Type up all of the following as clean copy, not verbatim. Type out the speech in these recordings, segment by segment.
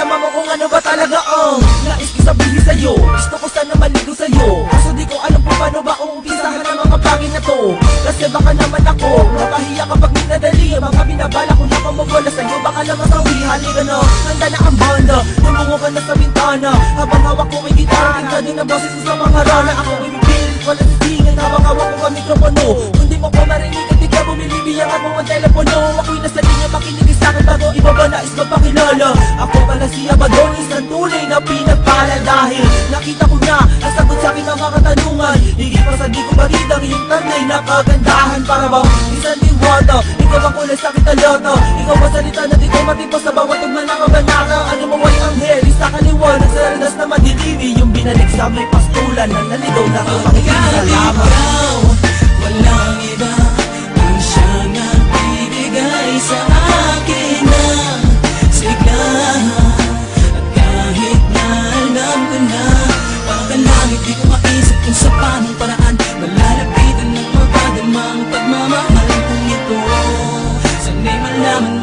malaman mo kung ano ba talaga ang nais ko sabihin sa'yo. Gusto ko sana maligo sa'yo, kaso di ko alam kung paano ba umpisahan ang mga bagay na to. Kasi baka naman ako napahiya kapag minadali ang mga binabala ko na pamawala sa'yo. Baka naman sawi, halika na, handa na ang banda. Tumungo ka na sa bintana, habang hawak ko may gitara. Tingnan din ang boses ko sa mga rana. Ako may bibirit, wala sisingan, habang hawak ko ang mikropono. Kung di mo pa marinig at di ka bumilibiyak mo ang telepono. Ako'y nasa linya, makinig sa'kin bago ibaba nais magpakilala. Ako pala si Abadonis, ang tunay na pinagpala. Dahil nakita ko na ang sagot sa'king mga katanungan. Higit pa sa di ko magitang iyong tanay na kagandahan. Para bang isang diwata, ikaw ang kulay sa'king talata. Ikaw ang salita na di ko matipos sa bawat tugma ng kabanata. Ano mo ay anghel, isa kaliwanag sa landas na madilibi. Yung binalik sa may pastulan na naligaw na Ikaw, walang iba ang siyang nagbibigay sa akin ng sigla. At kahit na alam ko na pagkalangit, di ko maisip kung sa paanong paraan malalapitan ng mapadamang pagmamahal kong ito. Sana'y malaman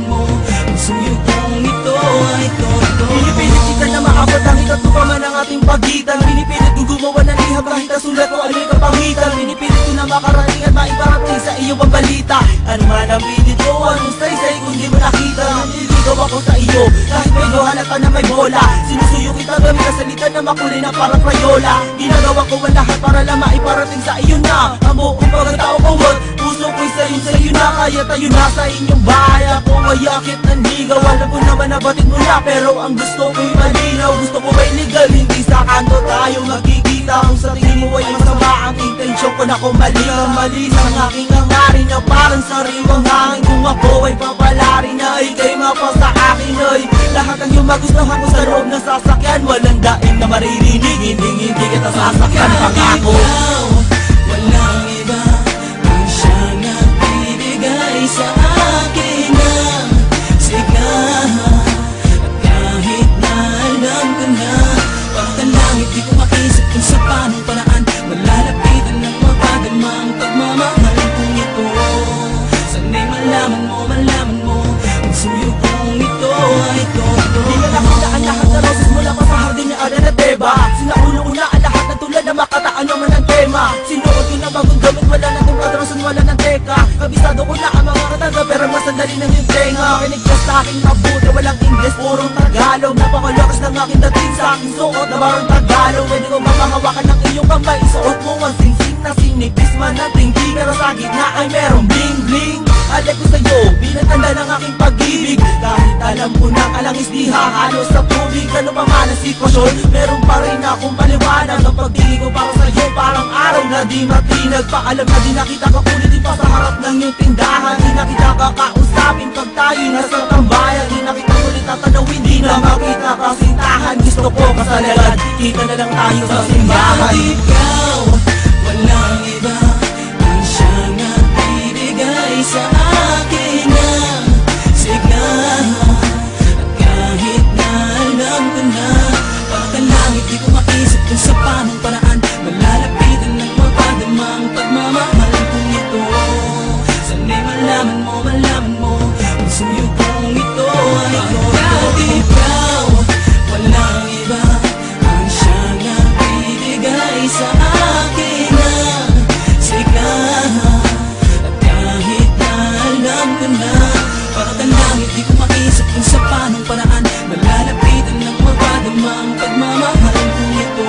mo ang suyo kong ito ay totoo. Pinipilit kita na maabot ang ikaw pa man ang ating pagitan. Pinipilit kong gumawa ng liham kahit ang sulat ko ano'y kapangitan. Pinipilit ko na makarating at maiparating sa iyo ang balita. Ano man ang pilit ko, anong say kung di mo nakita. Naliligaw ako sa iyo kahit medyo halata na may bola. Sinusuyo kita gamit ang salita na makulay na parang prayola. Ginagawa ko ang lahat para lang maiparating sa iyo na amo kung pagkatao ko at puso ko'y sa'yo na. Kaya tayo na sa inyong bahay, ako ay akit ng ligaw. Alam ko naman nabatid mo na, pero ang gusto ko'y malinaw. Gusto ko ay legal, hindi sa kanto tayo magkikita. Kung sa tingin mo ay masama ang intensyon ko na kung mali ang aking hangarin na parang sariwang hangin. Kung ako ay papalari na ika'y mapasa akin ay lahat ang iyong magustuhan ko sa loob ng sasakyan. Walang daing na maririnig, hindi kita sasakyan. Pangako Walang iba ang siyang nagbibigay sa akin ng sigla. At kahit na alam ko na pagkalangit, di ko maisip kung sa paanong paraan malalapitan ng mapadamang pagmamahal kong ito. Sana'y malaman mo ang suyo kong ito ay totoo. Di na nakita ang lahat na roses mula pa sa hardin ni Adan at Eva. Sinaulo ko na ang lahat na tulad na makataan naman ang tema. Sinuot ko na bagong gamit, wala na kong kadrasan, wala ng teka. Kabisado ko na ang mga kataga, pero masandali ng yung tenga. Kinig ka sa aking mabuti, walang Ingles, purong Tagalog. Napakalakas ng aking dating sa aking suot na barong Tagalog. Pwede ko makahawakan ng iyong kamay, isuot mo ang singsing na sinipis man ang tinggi. Pero sa gitna ay merong bling bling. Alay ko sa'yo, bilang tanda ng aking pag-ibig. Kahit alam ko na kalangis di hahalo sa tubig. Ano pa man ang sitwasyon, meron pa rin akong paliwanag. Ang pagtingin ko para sa'yo, parang araw na di matinag. Paalam na di nakita ka ulit pa sa harap ng iyong tindahan. Di nakita ka kausapin pag tayo nasa tambayan. Di nakita ulit tatanawin, di na makita kasintahan. Gusto ko kasalanan, kita na lang tayo sa simbahan. Ikaw, walang iba ang siyang nagbibigay sa akin ng sigla. At kahit na alam ko na pagkalangit, di ko maisip kung sa paanong paraan malalapitan ng mapadamang pagmamahal kong ito. Sana'y malaman mo ang suyo kong ito ay totoo. Ikaw, walang iba ang siyang nagbibigay sa akin ng sigla. At kahit na alam ko na pagkalangit, di ko maisip kung sa paanong paraan malalapitan ng mapadamang pagmamahal kong ito.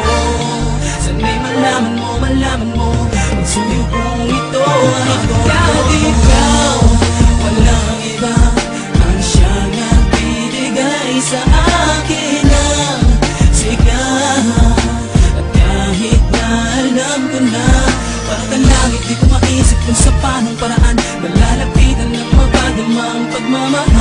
Sana'y malaman mo ang suyo kong ito ay totoo. Ikaw, walang iba ang siyang nagbibigay sa akin ng sigla. At kahit na alam ko na pagkalangit, di ko maisip kung sa paanong paraan malalapitan ng mapadamang pagmamahal